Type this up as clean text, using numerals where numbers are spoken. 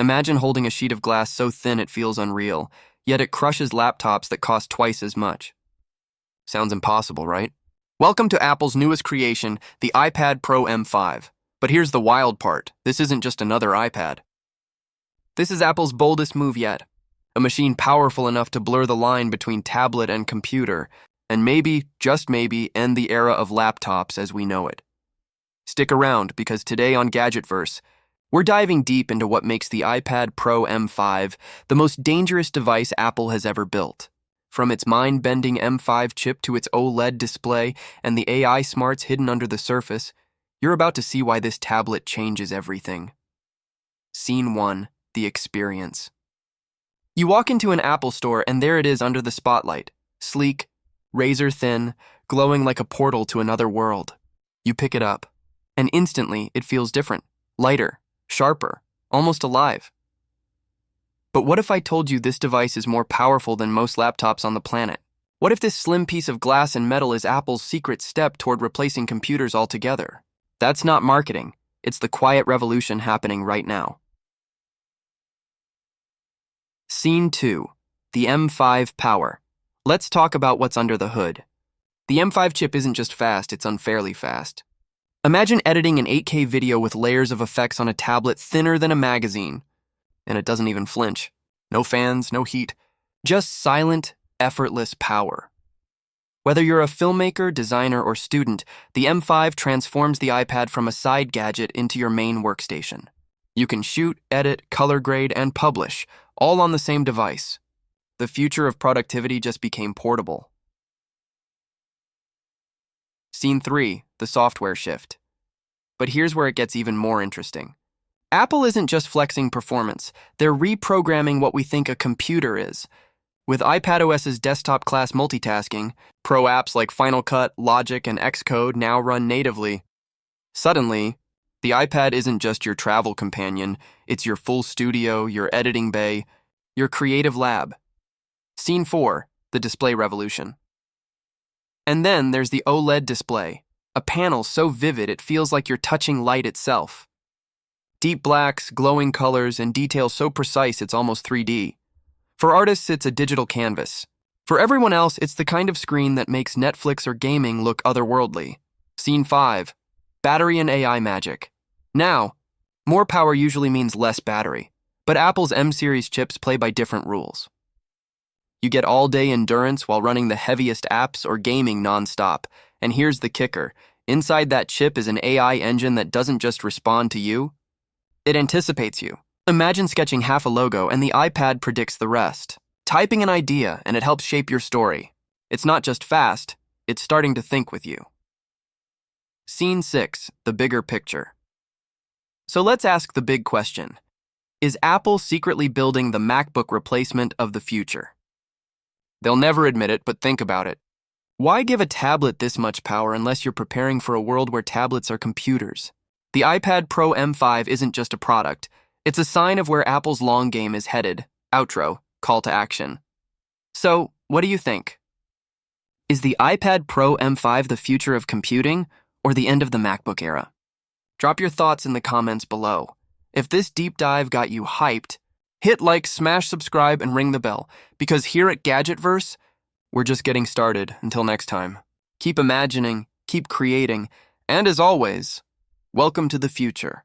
Imagine holding a sheet of glass so thin it feels unreal, yet it crushes laptops that cost twice as much. Sounds impossible, right? Welcome to Apple's newest creation, the iPad Pro M5. But here's the wild part. This isn't just another iPad. This is Apple's boldest move yet. A machine powerful enough to blur the line between tablet and computer, and maybe, just maybe, end the era of laptops as we know it. Stick around, because today on GadgetVerse, we're diving deep into what makes the iPad Pro M5 the most dangerous device Apple has ever built. From its mind-bending M5 chip to its OLED display and the AI smarts hidden under the surface, you're about to see why this tablet changes everything. Scene 1. The experience. You walk into an Apple store and there it is under the spotlight, sleek, razor-thin, glowing like a portal to another world. You pick it up, and instantly it feels different, lighter, sharper, almost alive. But what if I told you this device is more powerful than most laptops on the planet? What if this slim piece of glass and metal is Apple's secret step toward replacing computers altogether? That's not marketing. It's the quiet revolution happening right now. Scene 2. The M5 Power. Let's talk about what's under the hood. The M5 chip isn't just fast, it's unfairly fast. Imagine editing an 8K video with layers of effects on a tablet thinner than a magazine. And it doesn't even flinch. No fans, no heat. Just silent, effortless power. Whether you're a filmmaker, designer, or student, the M5 transforms the iPad from a side gadget into your main workstation. You can shoot, edit, color grade, and publish, all on the same device. The future of productivity just became portable. Scene 3. The software shift. But here's where it gets even more interesting. Apple isn't just flexing performance, they're reprogramming what we think a computer is. With iPadOS's desktop-class multitasking, pro apps like Final Cut, Logic, and Xcode now run natively. Suddenly, the iPad isn't just your travel companion, it's your full studio, your editing bay, your creative lab. Scene 4. The display revolution. And then there's the OLED display, a panel so vivid it feels like you're touching light itself. Deep blacks, glowing colors, and details so precise it's almost 3D. For artists, it's a digital canvas. For everyone else, it's the kind of screen that makes Netflix or gaming look otherworldly. Scene 5. Battery and AI magic. Now, more power usually means less battery, but Apple's M-series chips play by different rules. You get all-day endurance while running the heaviest apps or gaming non-stop. And here's the kicker. Inside that chip is an AI engine that doesn't just respond to you, it anticipates you. Imagine sketching half a logo and the iPad predicts the rest. Typing an idea and it helps shape your story. It's not just fast, it's starting to think with you. Scene 6. The bigger picture. So let's ask the big question. Is Apple secretly building the MacBook replacement of the future? They'll never admit it, but think about it. Why give a tablet this much power unless you're preparing for a world where tablets are computers? The iPad Pro M5 isn't just a product. It's a sign of where Apple's long game is headed. Outro, call to action. So, what do you think? Is the iPad Pro M5 the future of computing or the end of the MacBook era? Drop your thoughts in the comments below. If this deep dive got you hyped, hit like, smash subscribe, and ring the bell, because here at GadgetVerse, we're just getting started. Until next time, keep imagining, keep creating, and as always, welcome to the future.